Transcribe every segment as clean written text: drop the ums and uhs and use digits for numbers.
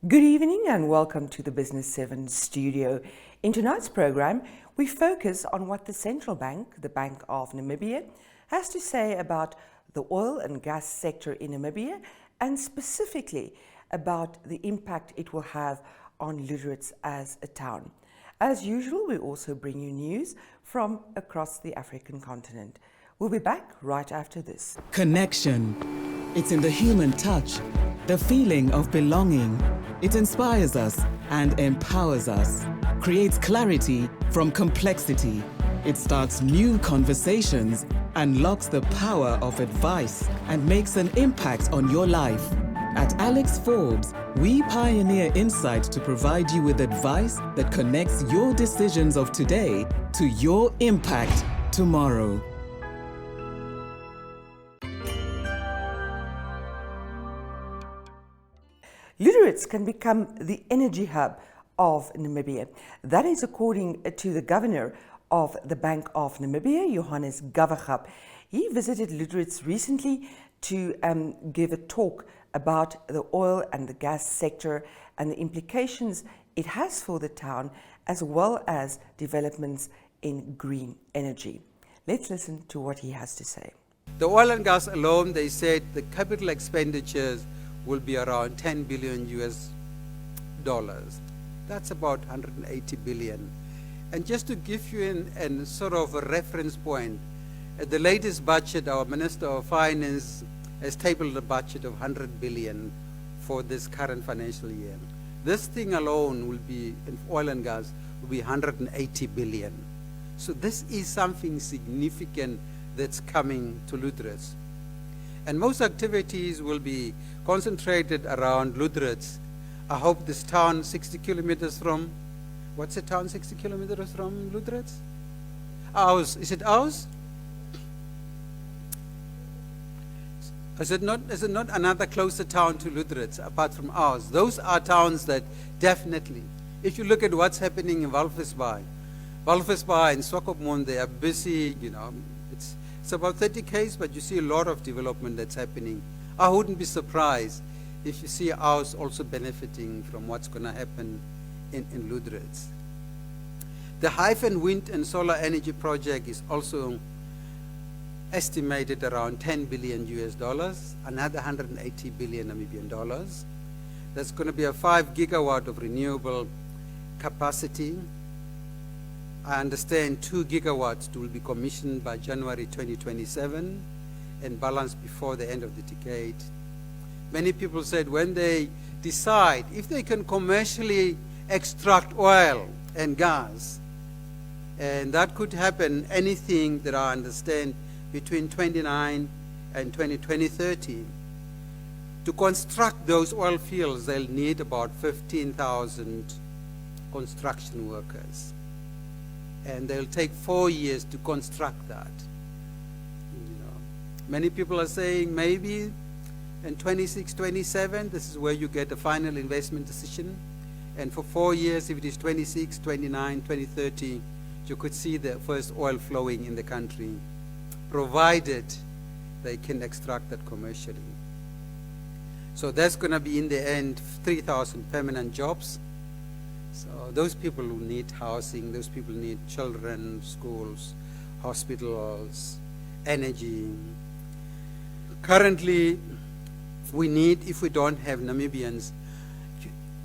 Good evening and welcome to the Business 7 studio. In tonight's program, we focus on what the central bank, the Bank of Namibia, has to say about the oil and gas sector in Namibia and specifically about the impact it will have on Lüderitz as a town. As usual, we also bring you news from across the African continent. We'll be back right after this. Connection. It's in the human touch, the feeling of belonging. It inspires us and empowers us, creates clarity from complexity. It starts new conversations, unlocks the power of advice, and makes an impact on your life. At Alex Forbes, we pioneer insight to provide you with advice that connects your decisions of today to your impact tomorrow. Lüderitz can become the energy hub of Namibia. That is according to the governor of the Bank of Namibia, Johannes Gavagab. He visited Lüderitz recently to give a talk about the oil and the gas sector and the implications it has for the town, as well as developments in green energy. Let's listen to what he has to say. The oil and gas alone, they said the capital expenditures will be around 10 billion US dollars. That's about 180 billion. And just to give you an sort of a reference point, at the latest budget, our Minister of Finance has tabled a budget of 100 billion for this current financial year. This thing alone will be, in oil and gas, will be 180 billion. So this is something significant that's coming to Lüderitz. And most activities will be concentrated around Lüderitz. I hope this town 60 kilometers from, what's the town 60 kilometers from Lüderitz? Ours, is it ours? Is it not another closer town to Lüderitz apart from ours? Those are towns that definitely, if you look at what's happening in Walvisbaai and Swakopmund, they are busy, it's about 30 Ks, but you see a lot of development that's happening. I wouldn't be surprised if you see ours also benefiting from what's going to happen in Lüderitz. The Hyphen wind and solar energy project is also estimated around 10 billion US dollars, another 180 billion Namibian dollars. That's going to be a 5 gigawatt of renewable capacity. I understand 2 gigawatts will be commissioned by January 2027 and balanced before the end of the decade. Many people said when they decide if they can commercially extract oil and gas, and that could happen anything that I understand between 29 and 2030. To construct those oil fields, they'll need about 15,000 construction workers. And they'll take 4 years to construct that. Many people are saying maybe in 26, 27, this is where you get a final investment decision. And for 4 years, if it is 26, 29, 2030, you could see the first oil flowing in the country, provided they can extract that commercially. So that's going to be, in the end, 3,000 permanent jobs. So those people who need housing, those people need children, schools, hospitals, energy. Currently, we need, if we don't have Namibians,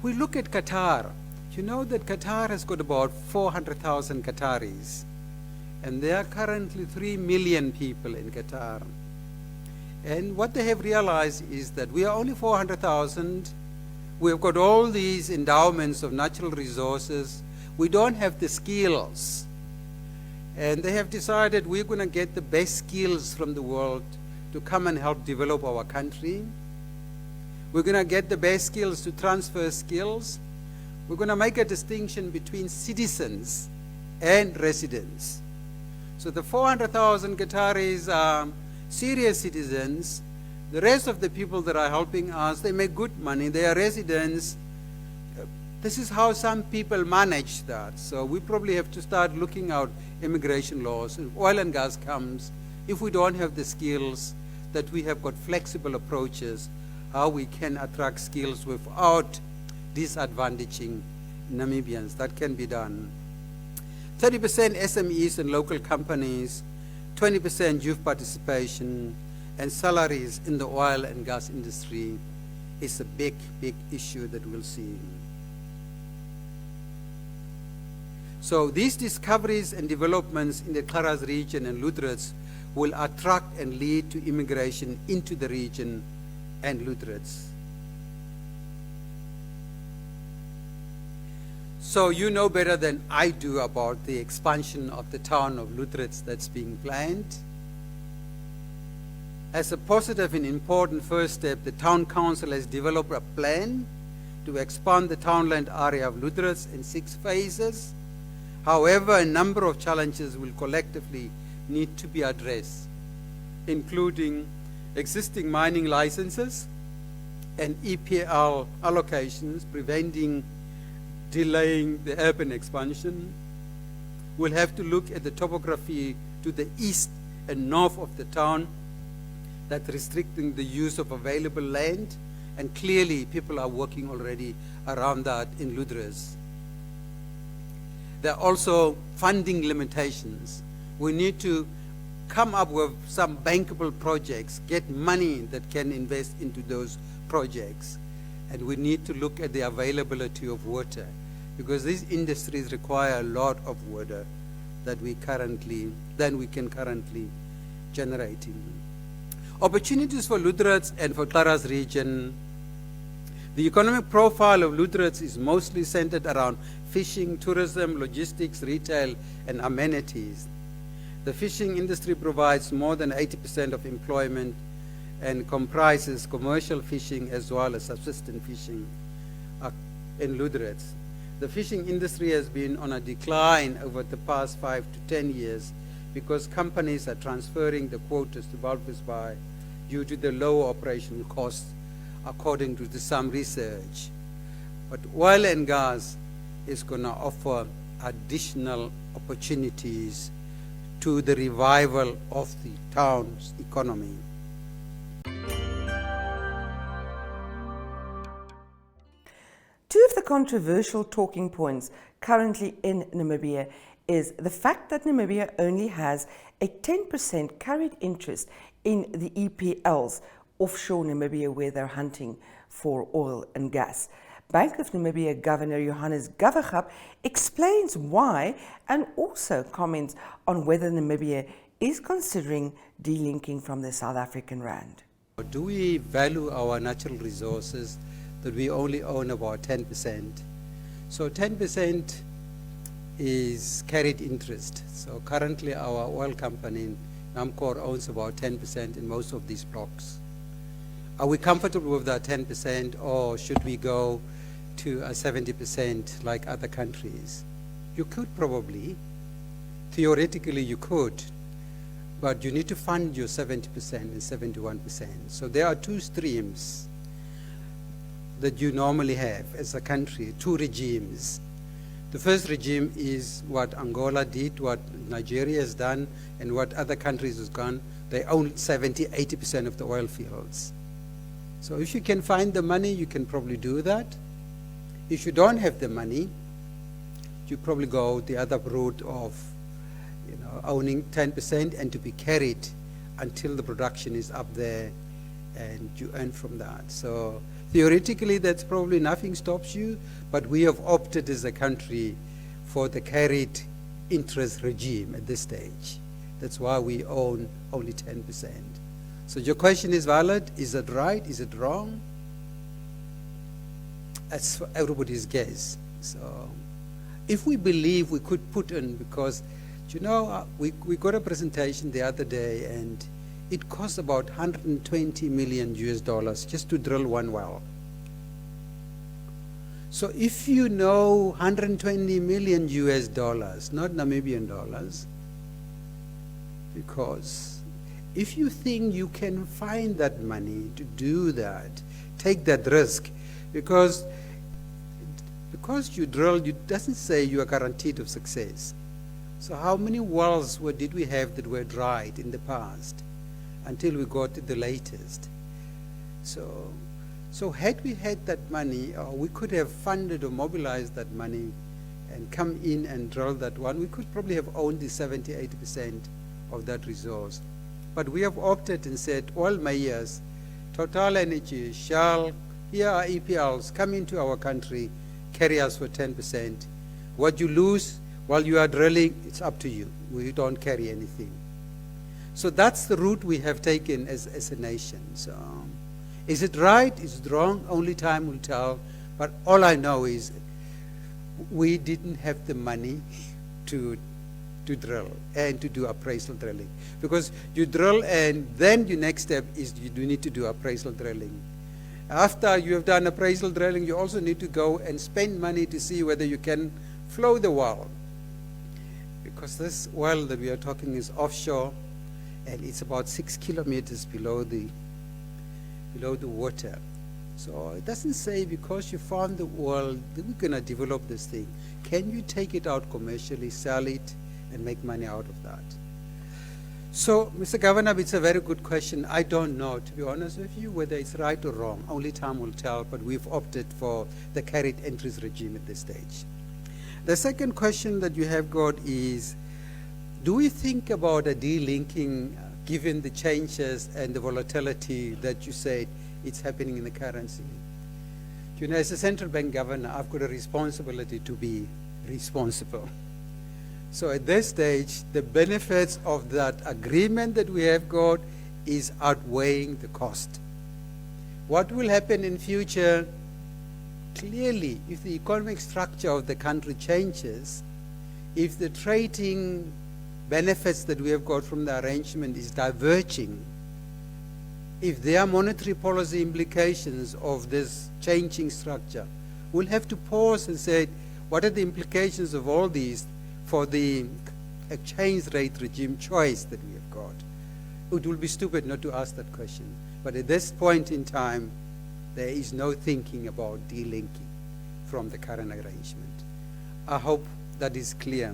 we look at Qatar. You know that Qatar has got about 400,000 Qataris. And there are currently 3 million people in Qatar. And what they have realized is that we are only 400,000. We've got all these endowments of natural resources. We don't have the skills. And they have decided we're going to get the best skills from the world to come and help develop our country. We're going to get the best skills to transfer skills. We're going to make a distinction between citizens and residents. So the 400,000 Qataris are serious citizens. The rest of the people that are helping us, they make good money. They are residents. This is how some people manage that. So we probably have to start looking at immigration laws. If oil and gas comes, if we don't have the skills, that we have got flexible approaches, how we can attract skills without disadvantaging Namibians. That can be done. 30% SMEs and local companies, 20% youth participation, and salaries in the oil and gas industry is a big, big issue that we'll see. So these discoveries and developments in the Klaras region and Lüderitz will attract and lead to immigration into the region and Lüderitz. So you know better than I do about the expansion of the town of Lüderitz that's being planned. As a positive and important first step, the town council has developed a plan to expand the townland area of Lüderitz in 6 phases. However, a number of challenges will collectively need to be addressed, including existing mining licenses and EPL allocations, delaying the urban expansion. We'll have to look at the topography to the east and north of the town that's restricting the use of available land, and clearly people are working already around that in Lüderitz. There are also funding limitations. We need to come up with some bankable projects, get money that can invest into those projects. And we need to look at the availability of water, because these industries require a lot of water that we can currently generate. Opportunities for Lüderitz and for Klaras region. The economic profile of Lüderitz is mostly centered around fishing, tourism, logistics, retail, and amenities. The fishing industry provides more than 80% of employment and comprises commercial fishing as well as subsistence fishing in Lüderitz. The fishing industry has been on a decline over the past 5 to 10 years because companies are transferring the quotas to Walvis Bay due to the low operational costs, according to some research. But oil and gas is going to offer additional opportunities to the revival of the town's economy. Two of the controversial talking points currently in Namibia is the fact that Namibia only has a 10% carried interest in the EPLs offshore Namibia, where they're hunting for oil and gas. Bank of Namibia Governor Johannes Gavagap explains why and also comments on whether Namibia is considering delinking from the South African rand. Do we value our natural resources that we only own about 10%? So 10% is carried interest. So currently our oil company, Namcor, owns about 10% in most of these blocks. Are we comfortable with that 10%, or should we go to a 70% like other countries? You could probably. Theoretically you could, but you need to fund your 70% and 71%. So there are 2 streams that you normally have as a country, 2 regimes. The first regime is what Angola did, what Nigeria has done, and what other countries have done. They own 70, 80% of the oil fields. So if you can find the money, you can probably do that. If you don't have the money, you probably go the other route of owning 10% and to be carried until the production is up there and you earn from that. So theoretically, that's probably nothing stops you, but we have opted as a country for the carried interest regime at this stage. That's why we own only 10%. So your question is valid. Is it right? Is it wrong? That's everybody's guess. So if we believe we could put in, because we got a presentation the other day and it costs about $120 million just to drill one well. So if you know $120 million not Namibian dollars, because if you think you can find that money to do that, take that risk, because you drill, it doesn't say you are guaranteed of success. So how many wells did we have that were dried in the past until we got to the latest? So So had we had that money, we could have funded or mobilized that money and come in and drill that one. We could probably have owned the 70–80% of that resource. But we have opted and said, oil majors, Total Energy, Shell, here are EPLs, come into our country, carry us for 10%. What you lose while you are drilling, it's up to you. We don't carry anything. So that's the route we have taken as a nation. So, is it right? Is it wrong? Only time will tell. But all I know is we didn't have the money to drill and to do appraisal drilling. Because you drill and then your next step is you do need to do appraisal drilling. After you have done appraisal drilling, you also need to go and spend money to see whether you can flow the well. Because this well that we are talking is offshore and it's about 6 kilometers below the water. So it doesn't say because you found the well that we're going to develop this thing. Can you take it out commercially, sell it, and make money out of that? So, Mr. Governor, it's a very good question. I don't know, to be honest with you, whether it's right or wrong. Only time will tell, but we've opted for the carried entries regime at this stage. The second question that you have got is, do we think about a delinking given the changes and the volatility that you said it's happening in the currency? You know, as a central bank governor, I've got a responsibility to be responsible. So at this stage, the benefits of that agreement that we have got is outweighing the cost. What will happen in future? Clearly, if the economic structure of the country changes, if the trading benefits that we have got from the arrangement is diverging, if there are monetary policy implications of this changing structure, we'll have to pause and say, what are the implications of all these for the exchange rate regime choice that we have got? It will be stupid not to ask that question. But at this point in time, there is no thinking about delinking from the current arrangement. I hope that is clear.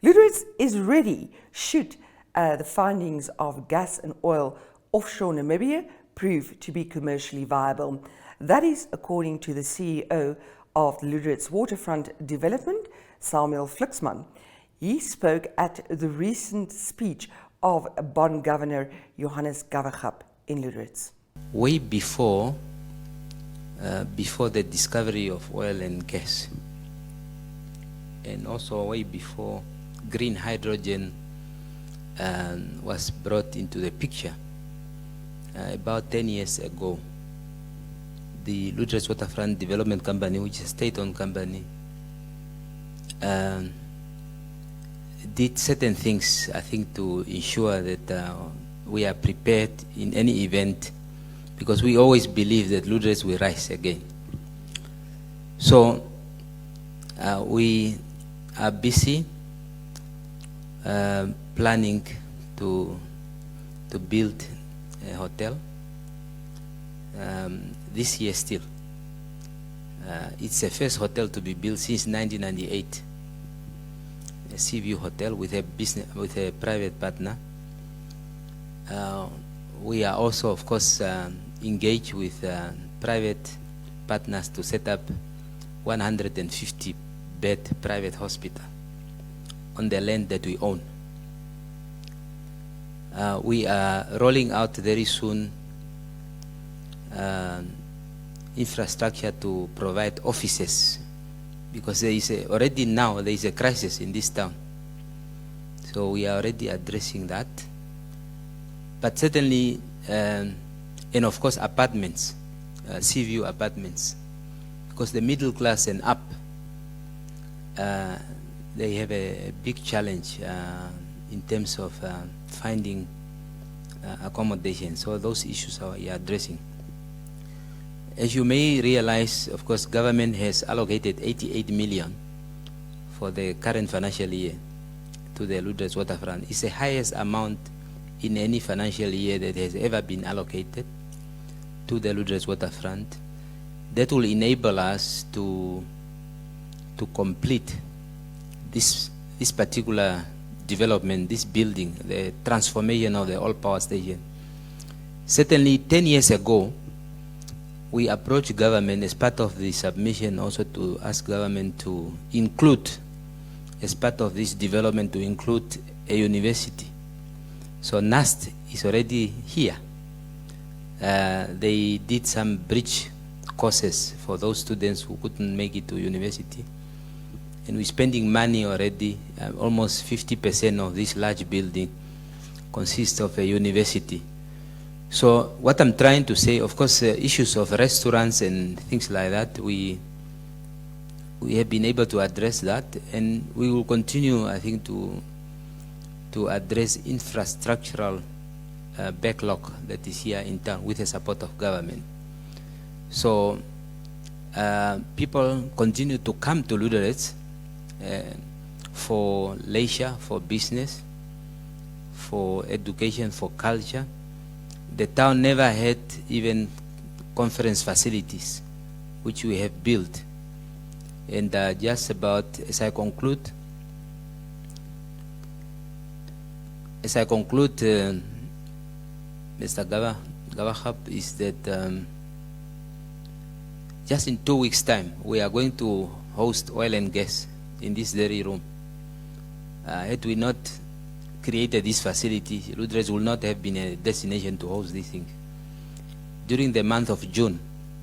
Lüderitz is ready should the findings of gas and oil offshore Namibia prove to be commercially viable. That is according to the CEO of the Lüderitz Waterfront Development, Samuel Fliksman. He spoke at the recent speech of Bonn Governor Johannes Gavagap in Lüderitz. Way before the discovery of oil and gas, and also way before green hydrogen was brought into the picture, about 10 years ago, the Lüderitz Waterfront Development Company, which is a state-owned company, did certain things, I think, to ensure that we are prepared in any event, because we always believe that Lüderitz will rise again. So we are busy planning to build a hotel this year still. It's the first hotel to be built since 1998. A Seaview hotel with a private partner. We are also, of course, engaged with private partners to set up 150-bed private hospital on the land that we own. We are rolling out very soon infrastructure to provide offices, because there is already now there is a crisis in this town. So we are already addressing that. But certainly, and of course apartments, Seaview apartments, because the middle class and up, they have a big challenge in terms of finding accommodation. So those issues we are addressing. As you may realize, of course, government has allocated 88 million for the current financial year to the Lüderitz Waterfront. It's the highest amount in any financial year that has ever been allocated to the Lüderitz Waterfront. That will enable us to complete this particular development, this building, the transformation of the old power station. Certainly 10 years ago, we approached government as part of the submission also to ask government to include, as part of this development, to include a university. So NAST is already here. They did some bridge courses for those students who couldn't make it to university. And we're spending money already. Almost 50% of this large building consists of a university. So what I'm trying to say, of course, issues of restaurants and things like that, we have been able to address that, and we will continue, I think, to address infrastructural backlog that is here in town with the support of government. So people continue to come to Lüderitz for leisure, for business, for education, for culture. The town never had even conference facilities, which we have built. And just about, as I conclude, Mr. Gavahab, is that just in 2 weeks' time, we are going to host oil and gas in this very room. Had we not created this facility, Lüderitz would not have been a destination to host this thing. During the month of June,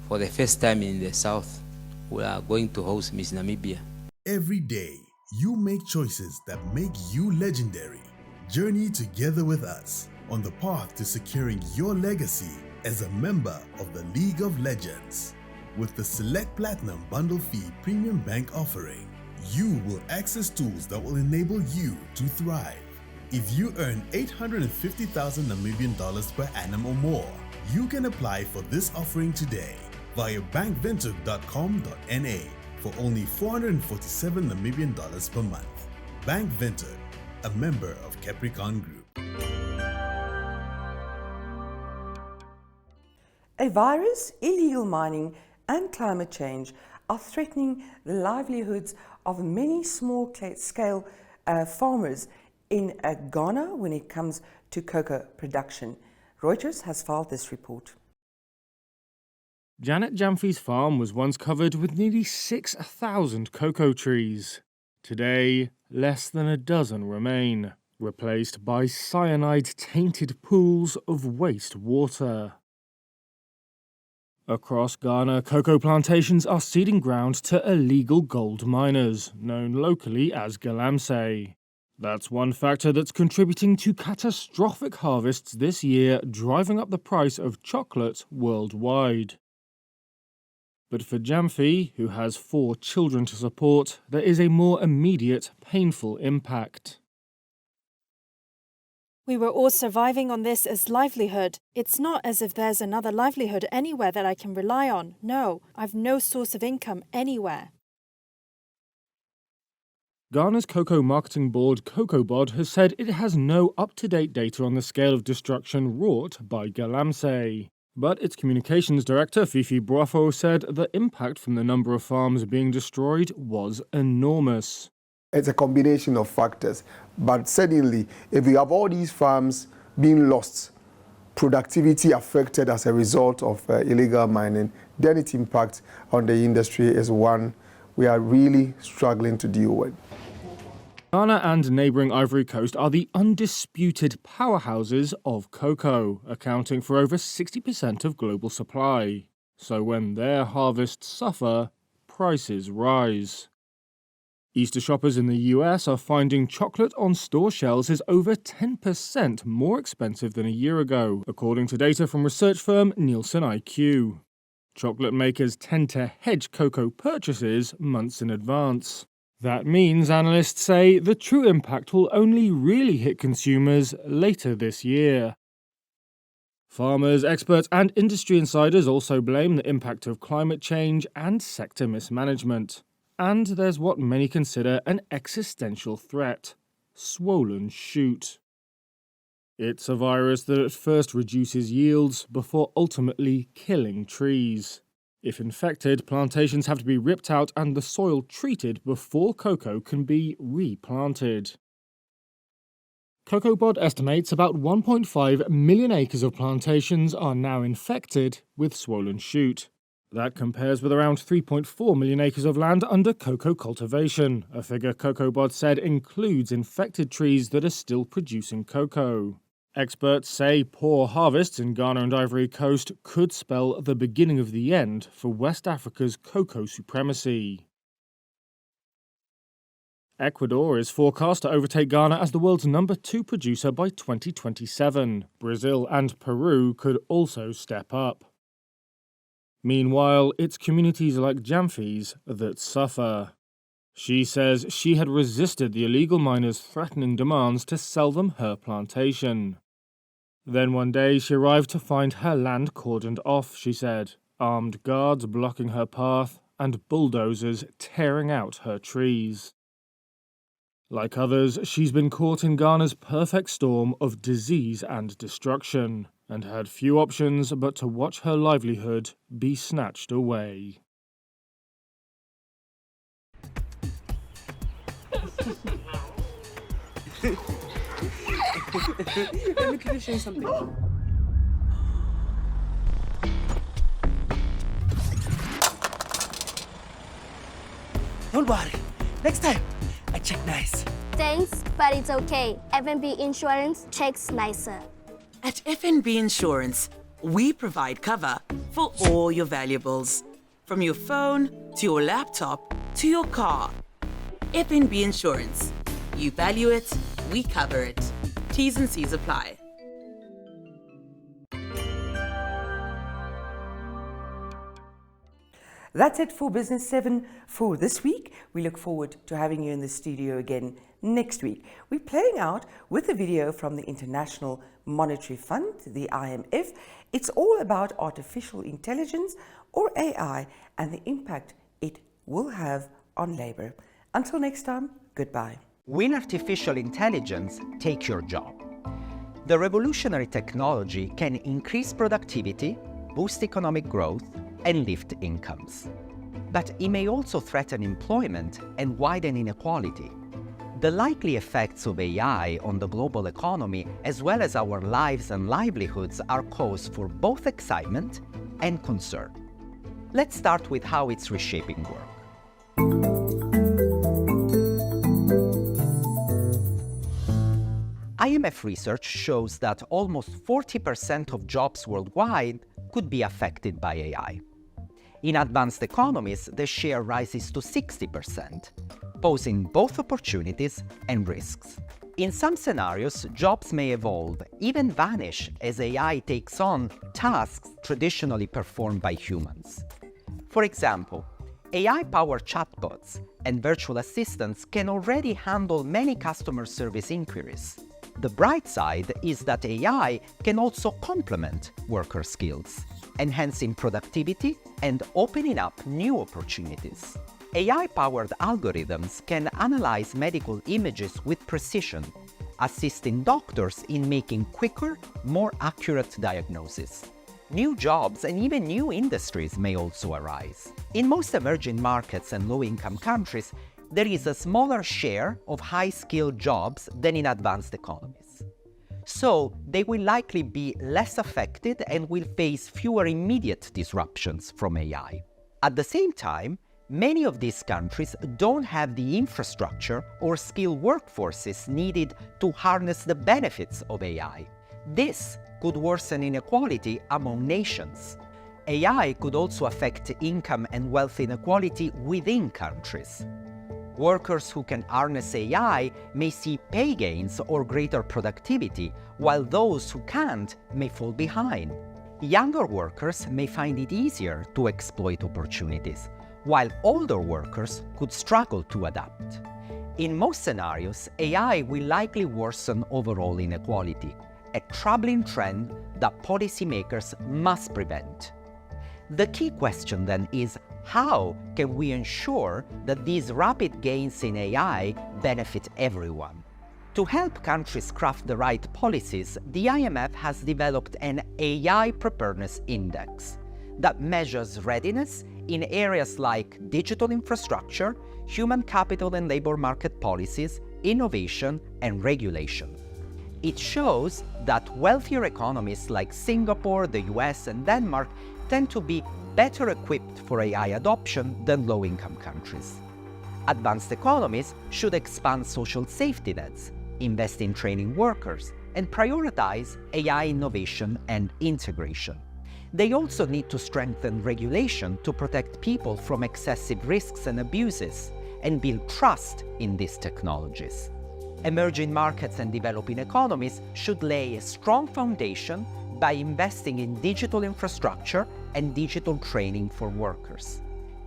for the first time in the south, we are going to host Miss Namibia. Every day, you make choices that make you legendary. Journey together with us on the path to securing your legacy as a member of the League of Legends. With the Select Platinum Bundle Fee Premium Bank offering, you will access tools that will enable you to thrive. If you earn 850,000 Namibian dollars per annum or more, you can apply for this offering today via bankventug.com.na for only 447 Namibian dollars per month. Bank Ventug, a member of Capricorn Group. A virus, illegal mining, and climate change are threatening the livelihoods of many small-scale farmers in Ghana when it comes to cocoa production. Reuters has filed this report. Janet Jamfi's farm was once covered with nearly 6,000 cocoa trees. Today, less than a dozen remain, replaced by cyanide-tainted pools of waste water. Across Ghana, cocoa plantations are seeding ground to illegal gold miners, known locally as galamsey. That's one factor that's contributing to catastrophic harvests this year, driving up the price of chocolate worldwide. But for Jamfi, who has 4 children to support, there is a more immediate, painful impact. We were all surviving on this as livelihood. It's not as if there's another livelihood anywhere that I can rely on. No, I've no source of income anywhere. Ghana's Cocoa Marketing Board, COCOBOD, has said it has no up-to-date data on the scale of destruction wrought by galamsey. But its communications director, Fifi Boafo, said the impact from the number of farms being destroyed was enormous. It's a combination of factors, but certainly if you have all these farms being lost, productivity affected as a result of illegal mining, then its impact on the industry is one we are really struggling to deal with. Ghana and neighbouring Ivory Coast are the undisputed powerhouses of cocoa, accounting for over 60% of global supply. So when their harvests suffer, prices rise. Easter shoppers in the US are finding chocolate on store shelves is over 10% more expensive than a year ago, according to data from research firm Nielsen IQ. Chocolate makers tend to hedge cocoa purchases months in advance. That means, analysts say, the true impact will only really hit consumers later this year. Farmers, experts and industry insiders also blame the impact of climate change and sector mismanagement. And there's what many consider an existential threat: swollen shoot. It's a virus that at first reduces yields before ultimately killing trees. If infected, plantations have to be ripped out and the soil treated before cocoa can be replanted. CocoaBod estimates about 1.5 million acres of plantations are now infected with swollen shoot. That compares with around 3.4 million acres of land under cocoa cultivation, a figure CocoaBod said includes infected trees that are still producing cocoa. Experts say poor harvests in Ghana and Ivory Coast could spell the beginning of the end for West Africa's cocoa supremacy. Ecuador is forecast to overtake Ghana as the world's #2 producer by 2027. Brazil and Peru could also step up. Meanwhile, it's communities like Jamfi's that suffer. She says she had resisted the illegal miners' threatening demands to sell them her plantation. Then one day she arrived to find her land cordoned off, she said, armed guards blocking her path and bulldozers tearing out her trees. Like others, she's been caught in Ghana's perfect storm of disease and destruction, and had few options but to watch her livelihood be snatched away. Let me show you something. Don't worry. Next time, I check nice. Thanks, but it's okay. FNB Insurance checks nicer. At FNB Insurance, we provide cover for all your valuables. From your phone, to your laptop, to your car. FNB Insurance. You value it, we cover it. T's and C's apply. That's it for Business 7 for this week. We look forward to having you in the studio again next week. We're playing out with a video from the International Monetary Fund, the IMF. It's all about artificial intelligence, or AI, and the impact it will have on labor. Until next time, goodbye. When artificial intelligence takes your job, the revolutionary technology can increase productivity, boost economic growth, and lift incomes. But it may also threaten employment and widen inequality. The likely effects of AI on the global economy, as well as our lives and livelihoods, are cause for both excitement and concern. Let's start with how it's reshaping work. IMF research shows that almost 40% of jobs worldwide could be affected by AI. In advanced economies, the share rises to 60%, posing both opportunities and risks. In some scenarios, jobs may evolve, even vanish, as AI takes on tasks traditionally performed by humans. For example, AI-powered chatbots and virtual assistants can already handle many customer service inquiries. The bright side is that AI can also complement worker skills, enhancing productivity and opening up new opportunities. AI-powered algorithms can analyze medical images with precision, assisting doctors in making quicker, more accurate diagnoses. New jobs and even new industries may also arise. In most emerging markets and low-income countries, there is a smaller share of high-skilled jobs than in advanced economies. So they will likely be less affected and will face fewer immediate disruptions from AI. At the same time, many of these countries don't have the infrastructure or skilled workforces needed to harness the benefits of AI. This could worsen inequality among nations. AI could also affect income and wealth inequality within countries. Workers who can harness AI may see pay gains or greater productivity, while those who can't may fall behind. Younger workers may find it easier to exploit opportunities, while older workers could struggle to adapt. In most scenarios, AI will likely worsen overall inequality, a troubling trend that policymakers must prevent. The key question then is, how can we ensure that these rapid gains in AI benefit everyone? To help countries craft the right policies, the IMF has developed an AI Preparedness Index that measures readiness in areas like digital infrastructure, human capital and labor market policies, innovation, and regulation. It shows that wealthier economies like Singapore, the US, and Denmark tend to be better equipped for AI adoption than low-income countries. Advanced economies should expand social safety nets, invest in training workers, and prioritize AI innovation and integration. They also need to strengthen regulation to protect people from excessive risks and abuses and build trust in these technologies. Emerging markets and developing economies should lay a strong foundation by investing in digital infrastructure and digital training for workers.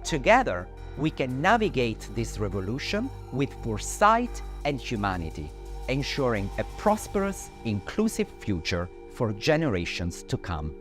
Together, we can navigate this revolution with foresight and humanity, ensuring a prosperous, inclusive future for generations to come.